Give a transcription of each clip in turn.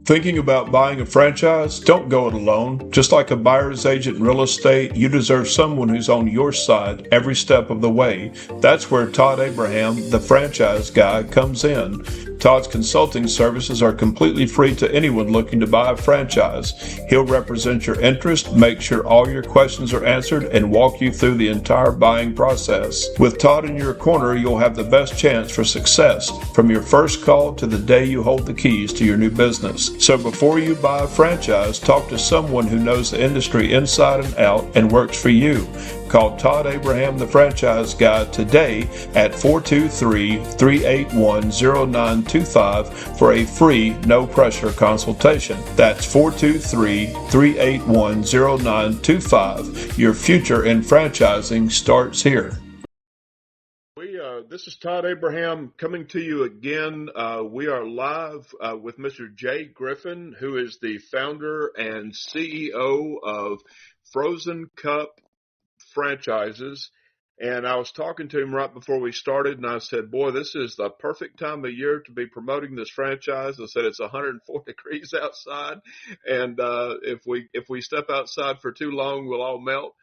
Thinking about buying a franchise? Don't go it alone. Just like a buyer's agent in real estate, you deserve someone who's on your side every step of the way. That's where Todd Abraham, the franchise guy, comes in. Todd's consulting services are completely free to anyone looking to buy a franchise. He'll represent your interest, make sure all your questions are answered, and walk you through the entire buying process. With Todd in your corner, you'll have the best chance for success from your first call to the day you hold the keys to your new business. So before you buy a franchise, talk to someone who knows the industry inside and out and works for you. Call Todd Abraham, the franchise guy, today at 423-381-0925 for a free, no-pressure consultation. That's 423-381-0925. Your future in franchising starts here. This is Todd Abraham coming to you again. We are live with Mr. Jay Griffin, who is the founder and CEO of Frozen Kups Franchises. And I was talking to him right before we started, and I said, boy, this is the perfect time of year to be promoting this franchise. I said it's 104 degrees outside, and if we step outside for too long, we'll all melt.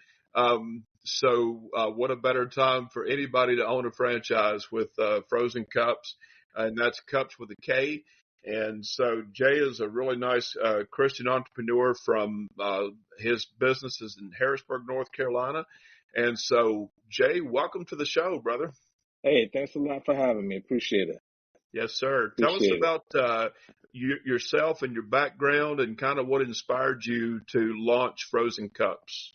So what a better time for anybody to own a franchise with Frozen Kups, and that's Cups with a K. And so Jay is a really nice Christian entrepreneur from his businesses in Harrisburg, North Carolina. And so, Jay, welcome to the show, brother. Hey, thanks a lot for having me. Appreciate it. Yes, sir. Tell us about yourself and your background and kind of what inspired you to launch Frozen Kups.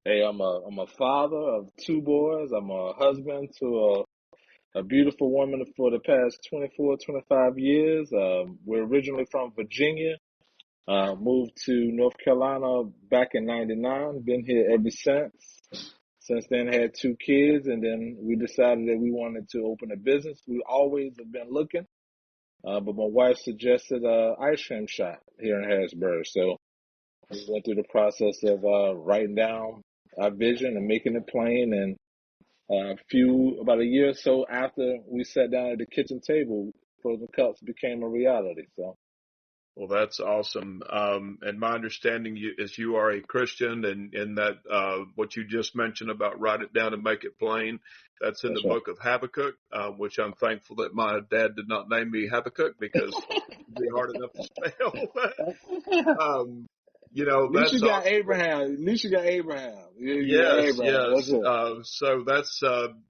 Hey, I'm a father of two boys. I'm a husband to a beautiful woman for the past 24, 25 years. We're originally from Virginia. Moved to North Carolina back in '99. Been here ever since. Since then, had two kids, and then we decided that we wanted to open a business. We always have been looking, but my wife suggested an ice cream shop here in Harrisburg. So we went through the process of writing down our vision and making it plain. And about a year or so after we sat down at the kitchen table, Frozen Kups became a reality. So. Well, that's awesome. And my understanding is you are a Christian, and that what you just mentioned about write it down and make it plain, that's in the book of Habakkuk, which I'm thankful that my dad did not name me Habakkuk because it'd be hard enough to spell. At least you got awesome. Abraham. At least you got Abraham. Yes. That's it. So that's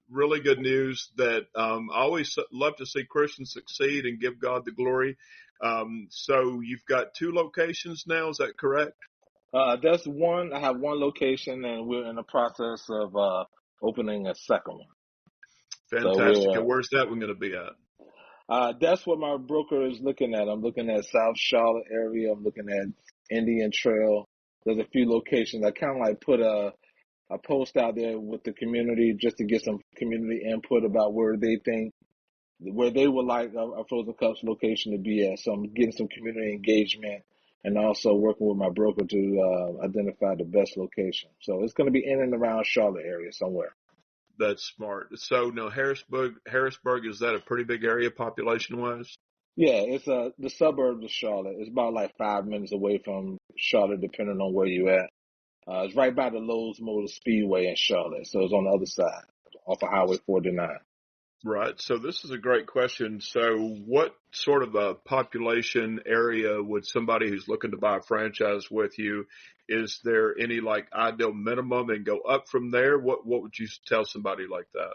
really good news that I always love to see Christians succeed and give God the glory. So you've got two locations now, is that correct? That's one. I have one location, and we're in the process of opening a second one. Fantastic. And where's that one going to be at? That's what my broker is looking at. I'm looking at South Charlotte area. I'm looking at Indian Trail. There's a few locations. I kind of like put a post out there with the community just to get some community input about where they would like a Frozen Kups location to be at. So I'm getting some community engagement and also working with my broker to identify the best location. So it's going to be in and around Charlotte area somewhere. That's smart. So now Harrisburg, is that a pretty big area population wise? Yeah, it's the suburbs of Charlotte. It's about like 5 minutes away from Charlotte, depending on where you're at. It's right by the Lowe's Motor Speedway in Charlotte, so it's on the other side, off of Highway 49. Right. So this is a great question. So what sort of a population area would somebody who's looking to buy a franchise with you, is there any like ideal minimum and go up from there? What would you tell somebody like that?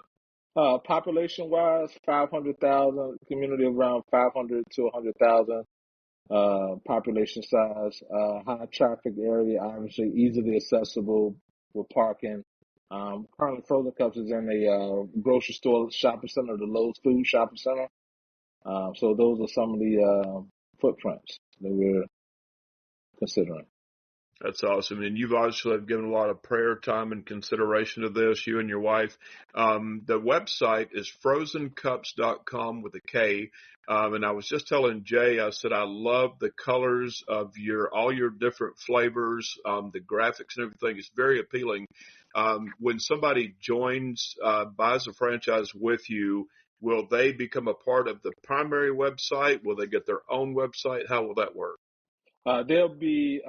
Population wise, 500,000, community around 500 to 100,000. Population size, high traffic area, obviously easily accessible with parking. Currently Frozen Kups is in a grocery store shopping center, the Lowe's Food Shopping Center. So those are some of the footprints that we're considering. That's awesome. And you've obviously given a lot of prayer time and consideration to this, you and your wife. The website is frozenkups.com with a K. And I was just telling Jay, I said, I love the colors of all your different flavors, the graphics and everything. It's very appealing. When somebody buys a franchise with you, will they become a part of the primary website? Will they get their own website? How will that work? They'll be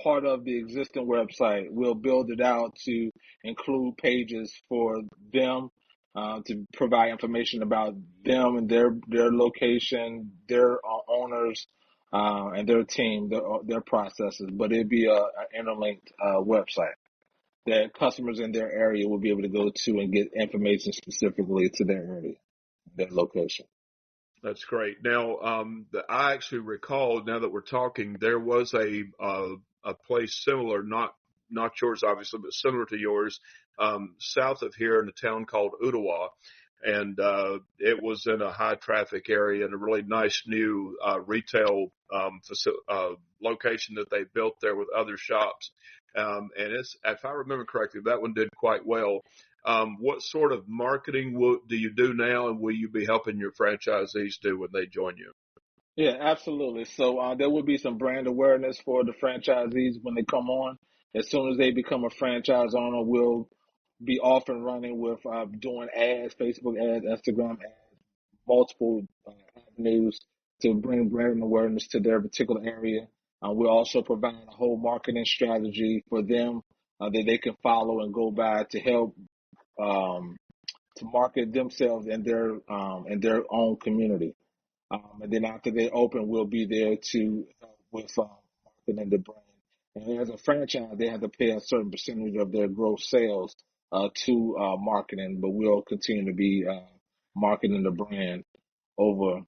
part of the existing website. We'll build it out to include pages for them to provide information about them and their location, their owners, and their team, their processes. But it'll be an interlinked website that customers in their area will be able to go to and get information specifically to their area, their location. That's great. Now, I actually recall now that we're talking, there was a place similar, not yours obviously, but similar to yours, south of here in a town called Ottawa, and it was in a high traffic area and a really nice new retail location that they built there with other shops. And it's, if I remember correctly, that one did quite well. What sort of marketing do you do now, and will you be helping your franchisees do when they join you? Yeah, absolutely. So there will be some brand awareness for the franchisees when they come on. As soon as they become a franchise owner, we'll be off and running with doing ads, Facebook ads, Instagram ads, multiple avenues to bring brand awareness to their particular area. We'll also provide a whole marketing strategy for them that they can follow and go by to help um, to market themselves in their own community. And then after they open, we'll be there to help with marketing the brand. And as a franchise, they have to pay a certain percentage of their gross sales to marketing, but we'll continue to be marketing the brand over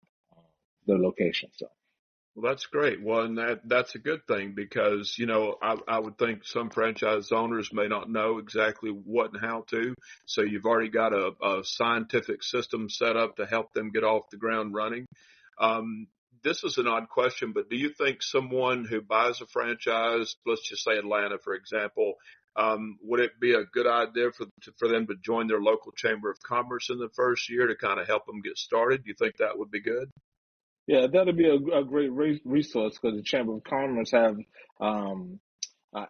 the location. So. Well, that's great. Well, and that's a good thing because, I would think some franchise owners may not know exactly what and how to. So you've already got a scientific system set up to help them get off the ground running. This is an odd question, but do you think someone who buys a franchise, let's just say Atlanta, for example, would it be a good idea for them to join their local chamber of commerce in the first year to kind of help them get started? Do you think that would be good? Yeah, that'll be a great resource because the Chamber of Commerce have um,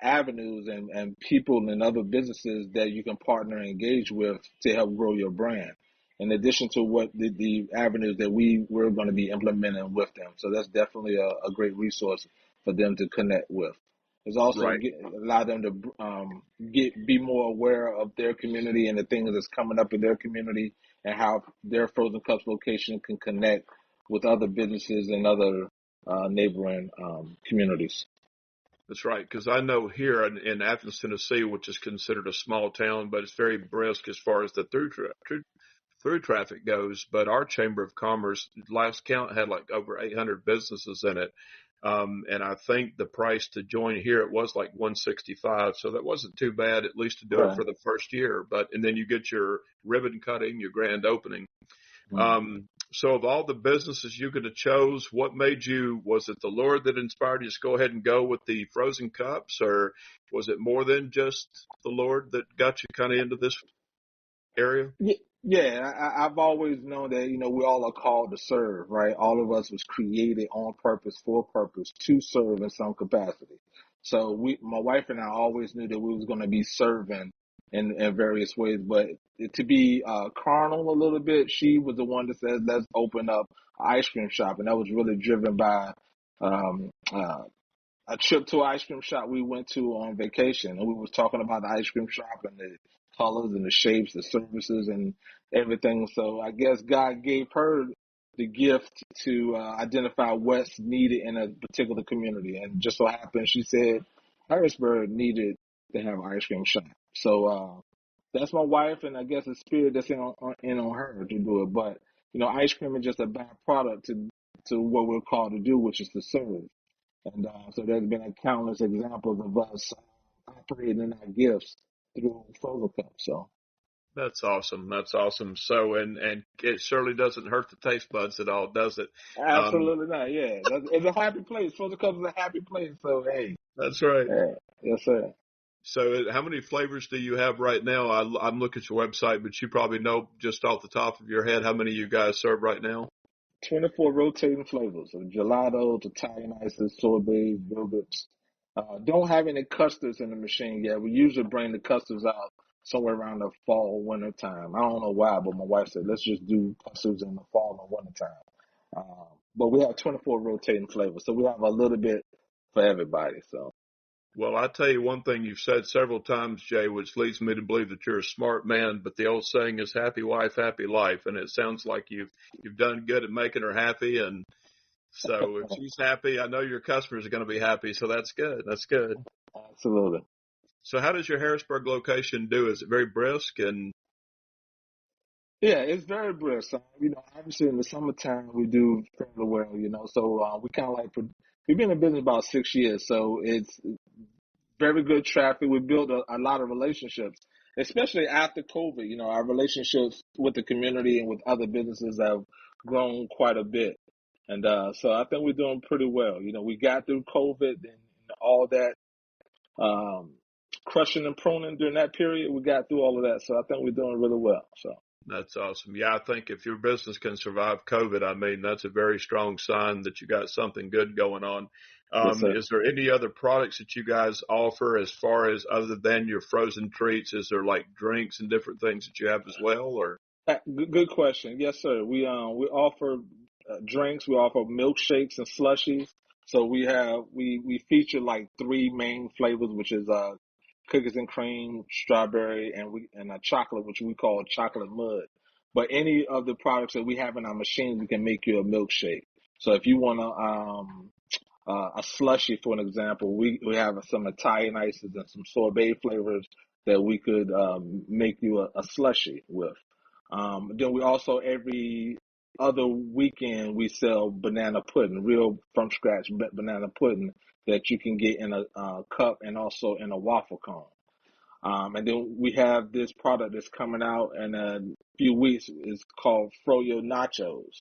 avenues and people and other businesses that you can partner and engage with to help grow your brand. In addition to what the avenues that we're going to be implementing with them. So that's definitely a great resource for them to connect with. It's also Right. allow them to be more aware of their community and the things that's coming up in their community and how their Frozen Cups location can connect with other businesses and other neighboring communities. That's right, because I know here in Athens, Tennessee, which is considered a small town, but it's very brisk as far as the through traffic goes. But our Chamber of Commerce, last count, had like over 800 businesses in it. And I think the price to join here, it was like 165. So that wasn't too bad, at least to do it Right. for the first year. And then you get your ribbon cutting, your grand opening. Mhm. So of all the businesses you could have chose, what made you, was it the Lord that inspired you to go ahead and go with the Frozen Cups, or was it more than just the Lord that got you kind of into this area? Yeah, I've always known that, we all are called to serve, right? All of us was created on purpose, for purpose, to serve in some capacity. So my wife and I always knew that we was going to be serving in various ways, but to be carnal a little bit, she was the one that said, let's open up an ice cream shop. And that was really driven by um, uh, a trip to an ice cream shop we went to on vacation, and we was talking about the ice cream shop and the colors and the shapes, the services and everything. So I guess God gave her the gift to identify what's needed in a particular community, and just so happened she said Harrisburg needed to have an ice cream shop. So that's my wife, and I guess the spirit that's in on her to do it. But ice cream is just a byproduct to what we're called to do, which is to serve. And so there's been countless examples of us operating in our gifts through Frozen Cup. So That's awesome. That's awesome. So, and it surely doesn't hurt the taste buds at all, does it? Um, absolutely not. Yeah, it's a happy place. Frozen Cup is a happy place. So hey, that's right. yes sir. So, how many flavors do you have right now? I'm looking at your website, but you probably know just off the top of your head how many you guys serve right now. 24 rotating flavors of gelato to Italian ices, sorbets, yogurts. Don't have any custards in the machine yet. We usually bring the custards out somewhere around the fall, winter time. I don't know why, but my wife said, let's just do custards in the fall and winter time. But we have 24 rotating flavors. So we have a little bit for everybody. So Well, I tell you one thing you've said several times, Jay, which leads me to believe that you're a smart man, but the old saying is happy wife, happy life. And it sounds like you've done good at making her happy. And so if she's happy, I know your customers are going to be happy. So that's good. That's good. absolutely. So how does your Harrisburg location do? Is it very brisk? And Yeah, it's very brisk. Obviously in the summertime we do fairly well. So we kind of we've been in business about 6 years, so it's very good traffic. We built a lot of relationships, especially after COVID. Our relationships with the community and with other businesses have grown quite a bit. And so I think we're doing pretty well. We got through COVID and all that um, crushing and pruning during that period. We got through all of that. So I think we're doing really well. So, that's awesome. Yeah, I think if your business can survive COVID, I mean, that's a very strong sign that you got something good going on. yes, sir. Is there any other products that you guys offer as far as other than your frozen treats? Is there like drinks and different things that you have as well, or? Good question. Yes, sir. We offer drinks. We offer milkshakes and slushies. So we feature like three main flavors, which is cookies and cream, strawberry, and a chocolate, which we call chocolate mud. But any of the products that we have in our machine, we can make you a milkshake. So if you want a slushy, for an example, we have some Italian ices and some sorbet flavors that we could make you a slushy with. Then we also every other weekend we sell banana pudding, real from scratch banana pudding that you can get in a cup and also in a waffle cone. And then we have this product that's coming out in a few weeks. It's called Froyo Nachos,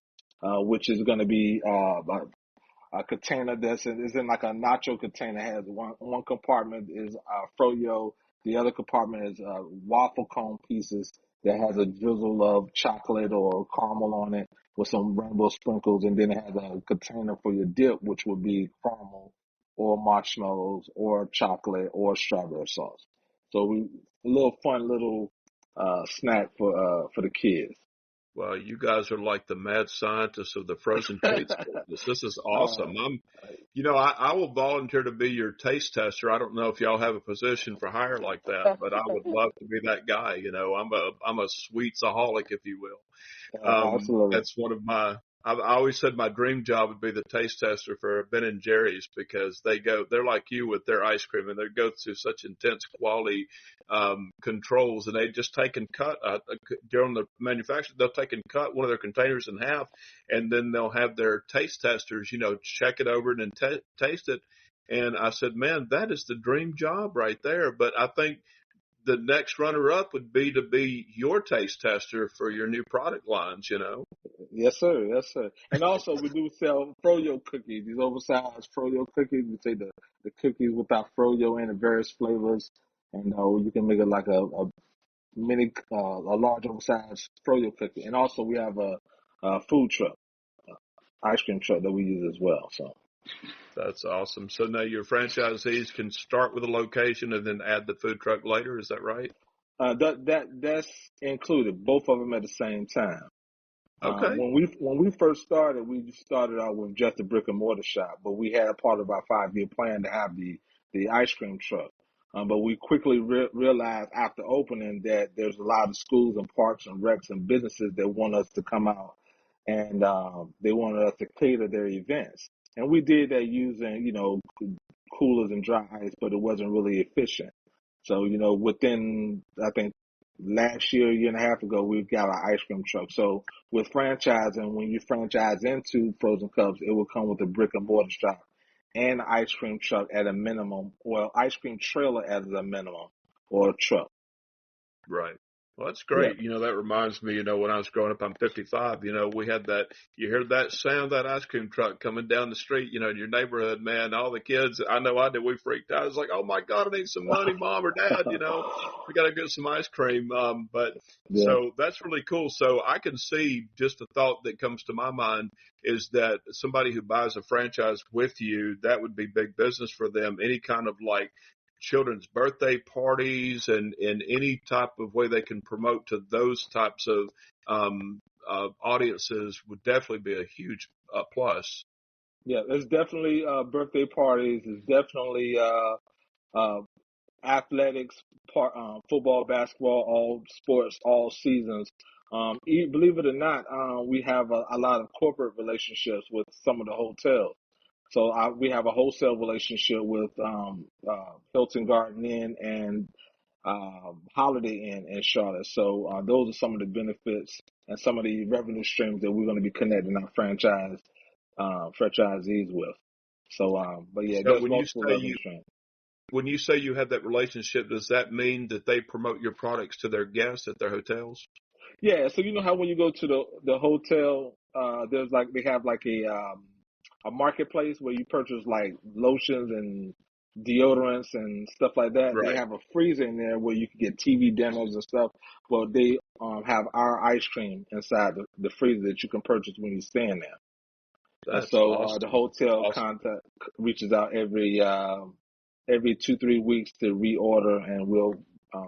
which is going to be a container is in like a nacho container. It has one compartment is froyo, the other compartment is waffle cone pieces that has a drizzle of chocolate or caramel on it with some rainbow sprinkles, and then it has a container for your dip, which would be caramel or marshmallows or chocolate or strawberry sauce. So a little fun little snack for the kids. Well, you guys are like the mad scientists of the frozen treats business. This is uh, awesome. I will volunteer to be your taste tester. I don't know if y'all have a position for hire like that, but I would love to be that guy. I'm a sweetsaholic, if you will. absolutely. That's one of I always said my dream job would be the taste tester for Ben and Jerry's because they're like you with their ice cream and they go through such intense quality, controls and they just take and cut, during the manufacture, they'll take and cut one of their containers in half and then they'll have their taste testers, check it over and then taste it. And I said, man, that is the dream job right there. But I think the next runner up would be to be your taste tester for your new product lines. Yes, sir. Yes, sir. And also, we do sell froyo cookies. These oversized froyo cookies. We take the cookies without froyo in the various flavors, and you can make it like a mini, a large oversized froyo cookie. And also, we have a food truck, ice cream truck that we use as well. So That's awesome. So now your franchisees can start with a location and then add the food truck later. Is that right? that's included, both of them at the same time. Okay. When we first started, we started out with just a brick and mortar shop, but we had part of our 5-year plan to have the ice cream truck. But we quickly realized after opening that there's a lot of schools and parks and recs and businesses that want us to come out and they wanted us to cater their events. And we did that using, coolers and dry ice, but it wasn't really efficient. So, within, I think, last year and a half ago, we've got our ice cream truck. So with franchising, when you franchise into Frozen Cups, it will come with a brick and mortar shop and ice cream truck at a minimum, or ice cream trailer as a minimum, or a truck. Right. Well, that's Yeah. great. That reminds me, when I was growing up, I'm 55, we had you heard that sound, that ice cream truck coming down the street, in your neighborhood, man, all the kids, I know I did, we freaked out. I was like, oh my God, I need some money, mom or dad, we got to get some ice cream. But Yeah. so that's really cool. So I can see just the thought that comes to my mind is that somebody who buys a franchise with you, that would be big business for them. Any kind of like children's birthday parties and in any type of way they can promote to those types of audiences would definitely be a huge plus. Yeah, it's definitely birthday parties. It's definitely uh, athletics, football, basketball, all sports, all seasons. Believe it or not, we have a lot of corporate relationships with some of the hotels. So we have a wholesale relationship with Hilton Garden Inn and Holiday Inn in Charlotte. So those are some of the benefits and some of the revenue streams that we're going to be connecting our franchisees with. So, but yeah, So there's multiple revenue streams. when you say you have that relationship, does that mean that they promote your products to their guests at their hotels? Yeah, so you know how when you go to the hotel, there's like they have like a marketplace where you purchase like lotions and deodorants and stuff like that. They Right. have a freezer in there where you can get TV dinners and stuff. Well, they have our ice cream inside the freezer that you can purchase when you stay in there. And That's so the awesome. That's hotel awesome. contact reaches out every 2-3 weeks to reorder, and we'll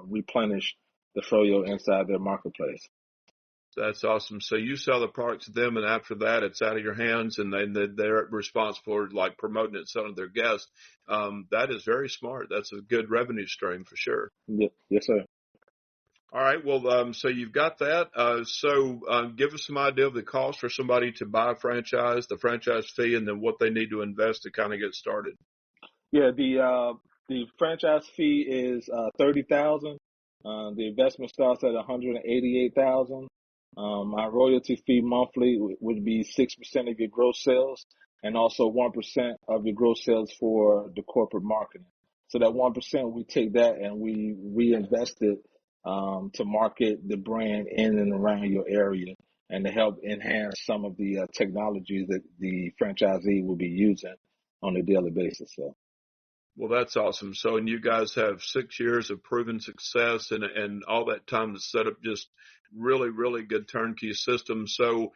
replenish the froyo inside their marketplace. That's awesome. So you sell the product to them, and after that, it's out of your hands, and then they're responsible for like promoting it, selling to their guests. That is very smart. That's a good revenue stream for sure. Yes, sir. All right. Well, so you've got that. Give us some idea of the cost for somebody to buy a franchise, the franchise fee, and then what they need to invest to kind of get started. Yeah, the franchise fee is 30,000. The investment starts at 188,000. My royalty fee monthly would be 6% of your gross sales, and also 1% of your gross sales for the corporate marketing. So that 1%, we take that and we reinvest it to market the brand in and around your area, and to help enhance some of the technologies that the franchisee will be using on a daily basis. So. Well, that's awesome. So, and you guys have 6 years of proven success and all that time to set up just really, really good turnkey systems. So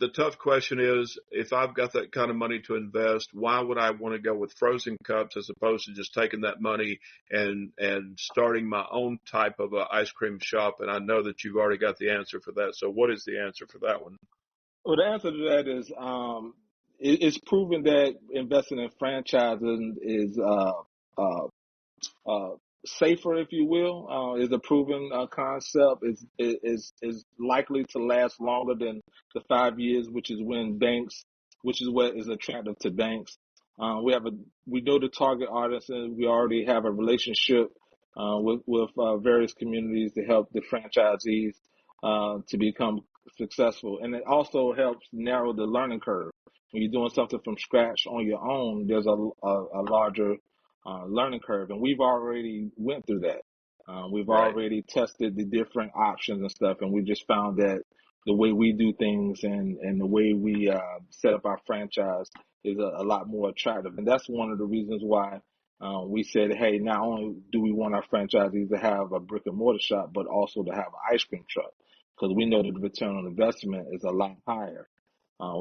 the tough question is, if I've got that kind of money to invest, why would I want to go with Frozen Cups as opposed to just taking that money and starting my own type of a ice cream shop? And I know that you've already got the answer for that. So what is the answer for that one? Well, the answer to that is it's proven that investing in franchising is uh, uh, safer, if you will, is a proven concept. Is likely to last longer than the 5 years, which is what is attractive to banks. We know the target audience, and we already have a relationship with various communities to help the franchisees to become successful, and it also helps narrow the learning curve. When you're doing something from scratch on your own, there's a larger learning curve, and we've already went through that. We've Right. already tested the different options and stuff, and we just found that the way we do things and the way we set up our franchise is a lot more attractive, and that's one of the reasons why we said, hey, not only do we want our franchisees to have a brick and mortar shop, but also to have an ice cream truck, because we know that the return on investment is a lot higher.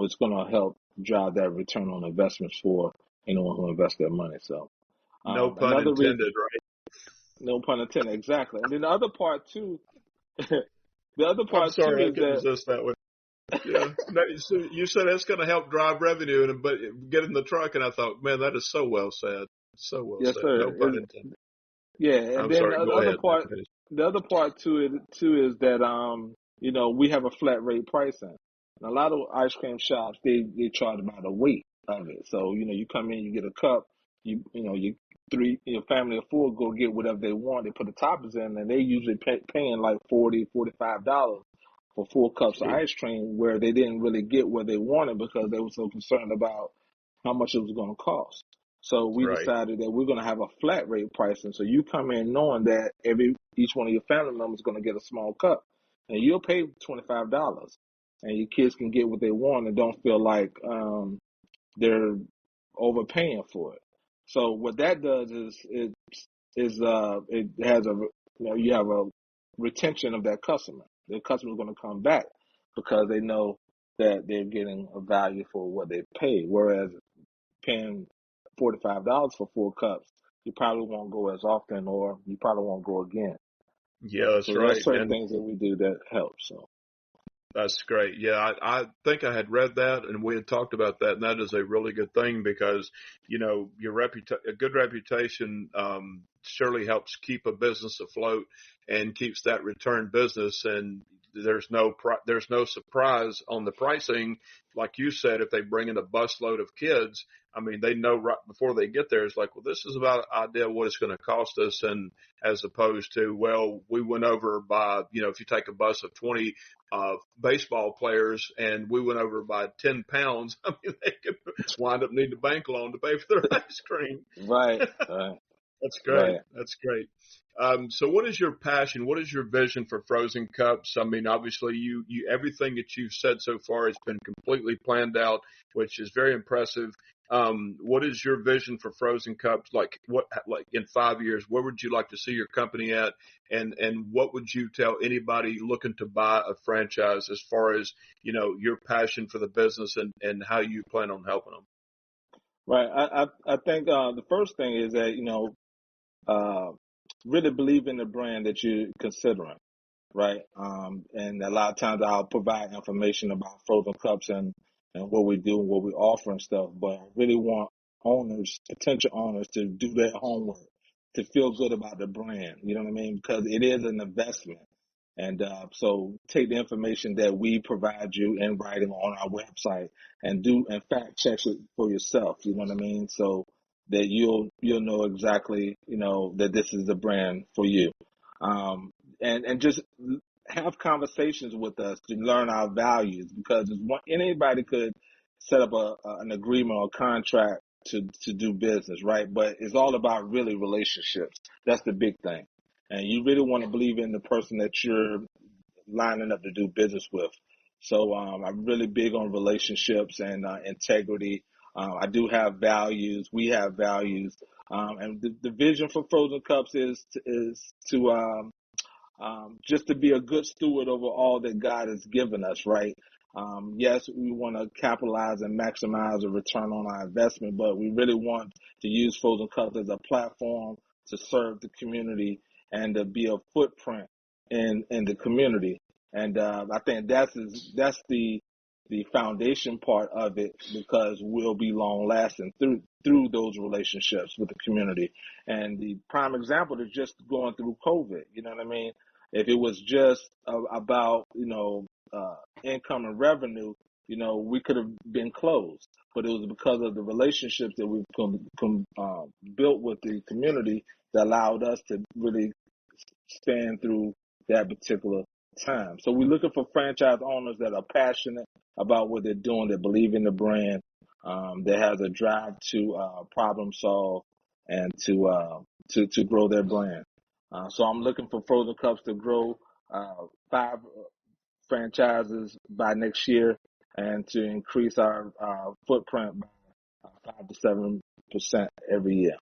It's going to help drive that return on investment for anyone who invests their money. So. No pun Another reason, intended, right? no pun intended, exactly. And then the other part too, the other I'm part too sorry, I is couldn't that resist that one. Yeah. No, so you said that's going to help drive revenue, but get in the truck, and I thought, man, that is so well said. So well yes, said. sir. No pun intended. Yeah, and I'm then sorry. Go ahead. the other part to it too is that we have a flat rate pricing. And a lot of ice cream shops they charge by the weight of it. So you come in, you get a cup, you your family of four go get whatever they want. They put the toppings in, and they usually paying like $40-$45 for 4 cups of Gee, ice cream, where they didn't really get what they wanted because they were so concerned about how much it was going to cost. So we right. decided that we're going to have a flat rate pricing. So you come in knowing that each one of your family members is going to get a small cup, and you'll pay $25, and your kids can get what they want and don't feel like they're overpaying for it. So what that does is it has you have a retention of that customer. The customer is going to come back because they know that they're getting a value for what they pay. Whereas paying $45 for 4 cups, you probably won't go as often, or you probably won't go again. Yeah, that's So there's right. certain And things that we do that help. So That's great. Yeah, I think I had read that and we had talked about that, and that is a really good thing because, a good reputation surely helps keep a business afloat and keeps that return business. And there's no surprise on the pricing, like you said. If they bring in a busload of kids, I mean, they know right before they get there. It's like, well, this is about an idea what it's going to cost us, and as opposed to, well, we went over by, if you take a bus of 20 baseball players and we went over by 10 pounds, I mean, they could wind up needing a bank loan to pay for their ice cream. Right, right, That's great. right. That's great. So what is your passion? What is your vision for Frozen Cups? I mean, obviously everything that you've said so far has been completely planned out, which is very impressive. What is your vision for Frozen Cups? Like in 5 years, where would you like to see your company at? And what would you tell anybody looking to buy a franchise as far as, your passion for the business and how you plan on helping them? Right. I think the first thing is that uh, really believe in the brand that you're considering, right? And a lot of times I'll provide information about Frozen Cups and what we do and what we offer and stuff, but I really want potential owners to do their homework, to feel good about the brand, you know what I mean? Because it is an investment. And so take the information that we provide you in writing on our website and do and fact check it for yourself, you know what I mean? So that you'll know exactly, that this is the brand for you. And just have conversations with us to learn our values, because anybody could set up an agreement or contract to do business, right? But it's all about really relationships. That's the big thing. And you really want to believe in the person that you're lining up to do business with. So I'm really big on relationships and integrity. I do have values. We have values. And the vision for Frozen Cups is to just to be a good steward over all that God has given us, right? Yes, we want to capitalize and maximize a return on our investment, but we really want to use Frozen Cups as a platform to serve the community and to be a footprint in the community. And I think that's the foundation part of it, because we'll be long lasting through those relationships with the community. And the prime example is just going through COVID. You know what I mean? If it was just about income and revenue, we could have been closed. But it was because of the relationships that we've built with the community that allowed us to really stand through that particular time. So we're looking for franchise owners that are passionate about what they're doing, that believe in the brand, that has a drive to problem solve and to grow their brand. So I'm looking for Frozen Cups to grow 5 franchises by next year, and to increase our footprint by 5 to 7% every year.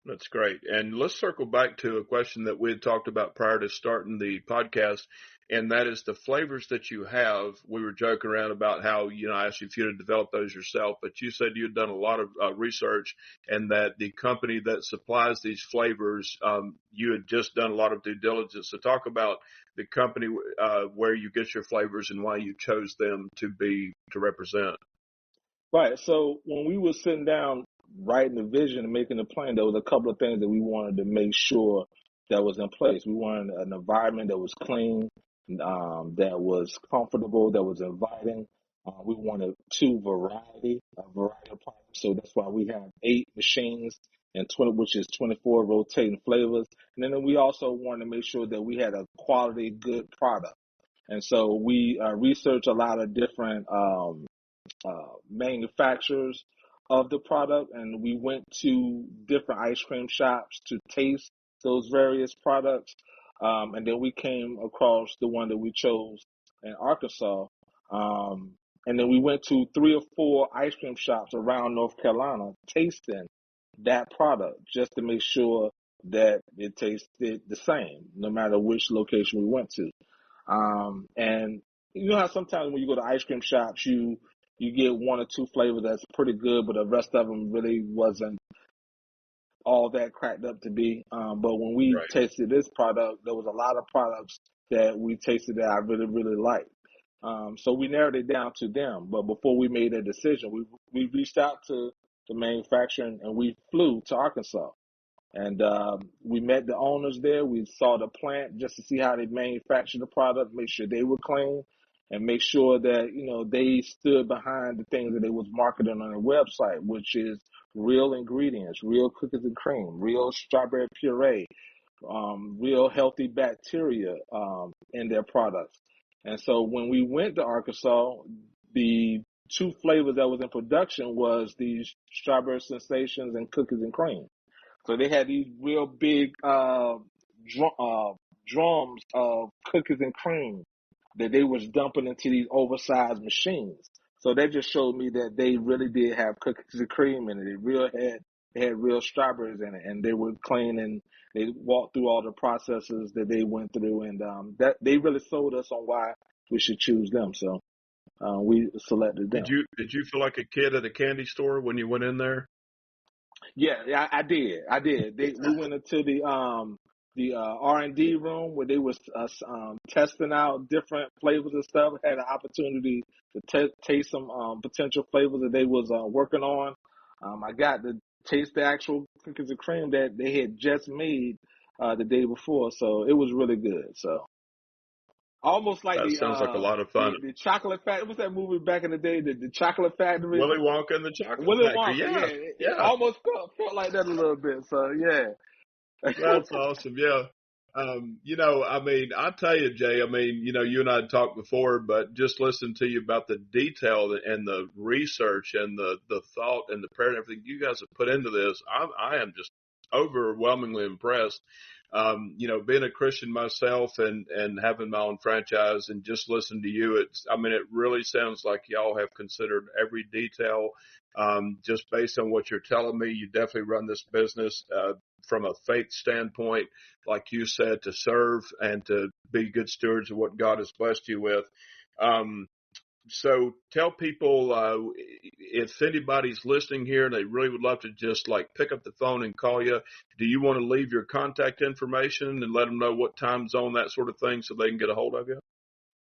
That's great. And let's circle back to a question that we had talked about prior to starting the podcast, and that is the flavors that you have. We were joking around about how, I asked you if you had developed those yourself, but you said you had done a lot of research, and that the company that supplies these flavors, you had just done a lot of due diligence. So talk about the company where you get your flavors and why you chose them to represent. Right. So when we were sitting down writing the vision and making the plan, there was a couple of things that we wanted to make sure that was in place. We wanted an environment that was clean, that was comfortable, that was inviting. We wanted a variety of products. So that's why we have 8 machines and 20, which is 24 rotating flavors. And then we also wanted to make sure that we had a quality, good product. And so we researched a lot of different manufacturers of the product, and we went to different ice cream shops to taste those various products. And then we came across the one that we chose in Arkansas. And then we went to 3 or 4 ice cream shops around North Carolina tasting that product, just to make sure that it tasted the same, no matter which location we went to. And you know how sometimes when you go to ice cream shops, you get 1 or 2 flavors that's pretty good, but the rest of them really wasn't all that cracked up to be. But when we Right. tasted this product, there was a lot of products that we tasted that I really, really liked. So we narrowed it down to them. But before we made that decision, we reached out to the manufacturer and we flew to Arkansas. And we met the owners there. We saw the plant just to see how they manufacture the product, make sure they were clean, and make sure that they stood behind the things that they was marketing on their website, which is real ingredients, real cookies and cream, real strawberry puree, real healthy bacteria in their products. And so when we went to Arkansas, the two flavors that was in production was these strawberry sensations and cookies and cream. So they had these real big drums of cookies and cream that they was dumping into these oversized machines. So that just showed me that they really did have cookies and cream in it. They had real strawberries in it, and they were clean, and they walked through all the processes that they went through, and that they really sold us on why we should choose them. So we selected them. Did you feel like a kid at a candy store when you went in there? Yeah, I did. We went into the R&D room where they was testing out different flavors and stuff. Had an opportunity to taste some potential flavors that they was working on. I got to taste the actual cookies and cream that they had just made the day before, so it was really good. So almost like That sounds like a lot of fun. the chocolate factory. What's that movie back in the day? The chocolate factory. Willy Wonka and the Chocolate Willy Factory. Wonka, Yeah, it yeah. almost felt like that a little bit. So yeah. That's awesome. Yeah. I mean, I tell you, Jay, I mean, you and I had talked before, but just listen to you about the detail and the research and the thought and the prayer and everything you guys have put into this. I am just overwhelmingly impressed. Being a Christian myself and having my own franchise and just listen to you, it really sounds like y'all have considered every detail. Just based on what you're telling me, you definitely run this business, from a faith standpoint, like you said, to serve and to be good stewards of what God has blessed you with. So tell people, if anybody's listening here and they really would love to just like pick up the phone and call you, do you want to leave your contact information and let them know what time zone, that sort of thing, so they can get a hold of you?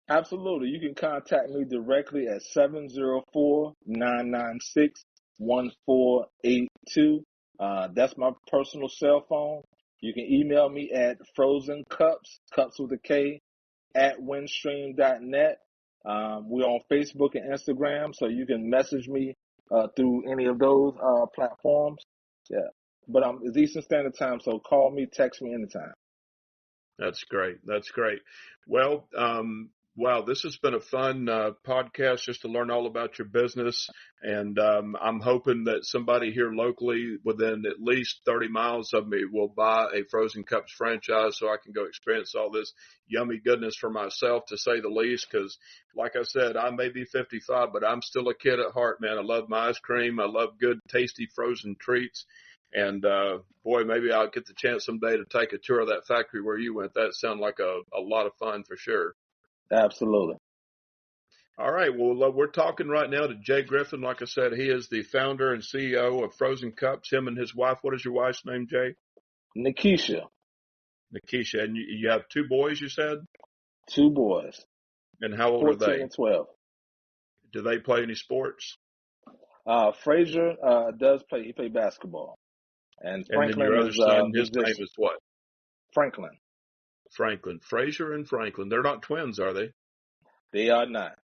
Absolutely. You can contact me directly at 704-996-1482. That's my personal cell phone. You can email me at Frozen Kups, cups with a K, at windstream.net. We're on Facebook and Instagram, so you can message me through any of those platforms. Yeah. But it's Eastern Standard Time, so call me, text me anytime. That's great. That's great. Well, wow, this has been a fun podcast just to learn all about your business. And I'm hoping that somebody here locally within at least 30 miles of me will buy a Frozen Kups franchise so I can go experience all this yummy goodness for myself, to say the least. Because like I said, I may be 55, but I'm still a kid at heart, man. I love my ice cream. I love good, tasty frozen treats. And, boy, maybe I'll get the chance someday to take a tour of that factory where you went. That sounded like a lot of fun for sure. Absolutely. All right. Well, we're talking right now to Jay Griffin. Like I said, he is the founder and CEO of Frozen Kups, him and his wife. What is your wife's name, Jay? Nikisha. Nikisha. And you have two boys, you said? Two boys. And how old 14 are they? and 12. Do they play any sports? Frazier does play. He played basketball. And And then Franklin your other is son, his name musician. is what? Franklin. Franklin. Frazier and Franklin. They're not twins, are they? They are not.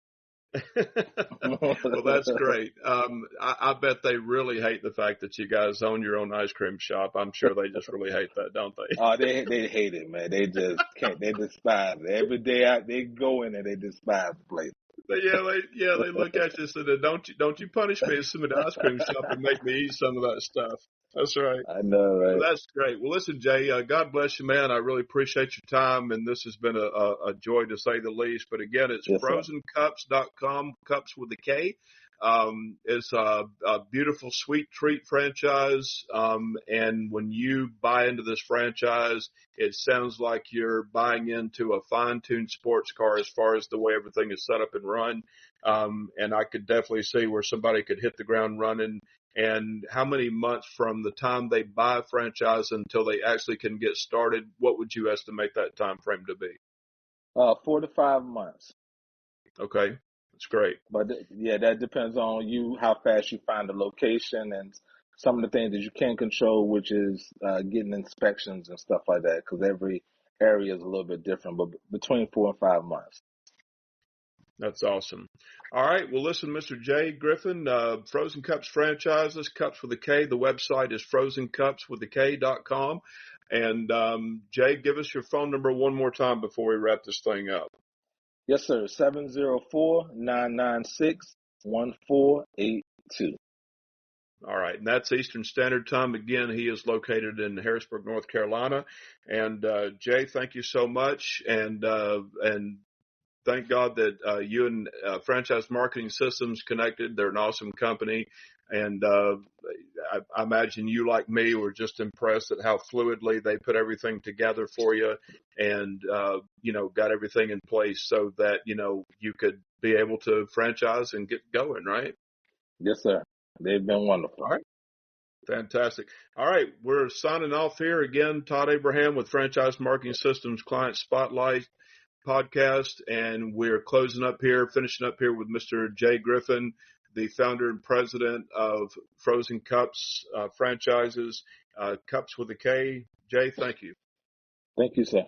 Well, that's great. I bet they really hate the fact that you guys own your own ice cream shop. I'm sure they just really hate that, don't they? Oh, they hate it, man. They just can't. They despise it. Every day they go in and they despise the place. They look at you and say, don't you punish me as some of the ice cream shop and make me eat some of that stuff. That's right. I know, Well, right? that's great. Well, listen, Jay, God bless you, man. I really appreciate your time, and this has been a joy to say the least. But again, it's Yes, sir. frozenkups.com, cups with a K. It's a beautiful sweet treat franchise. And when you buy into this franchise, it sounds like you're buying into a fine-tuned sports car as far as the way everything is set up and run. And I could definitely see where somebody could hit the ground running. And how many months from the time they buy a franchise until they actually can get started? What would you estimate that time frame to be? 4 to 5 months. Okay, that's great. But yeah, that depends on you, how fast you find the location and some of the things that you can't control, which is getting inspections and stuff like that, because every area is a little bit different, but between 4 and 5 months. That's awesome. All right. Well, listen, Mr. Jay Griffin, Frozen Kups Franchises, Cups with a K. The website is frozencupswithak.com. And Jay, give us your phone number one more time before we wrap this thing up. Yes, sir. 704-996-1482. All right. And that's Eastern Standard Time. Again, he is located in Harrisburg, North Carolina. And Jay, thank you so much. And thank God that you and Franchise Marketing Systems connected. They're an awesome company. And I imagine you, like me, were just impressed at how fluidly they put everything together for you and, got everything in place so that, you could be able to franchise and get going, right? Yes, sir. They've been wonderful. All right. Fantastic. All right. We're signing off here again. Todd Abraham with Franchise Marketing Systems Client Spotlight podcast. And we're finishing up here with Mr. Jay Griffin, the founder and president of Frozen Kups Franchises, Cups with a K. Jay, thank you. Thank you, sir.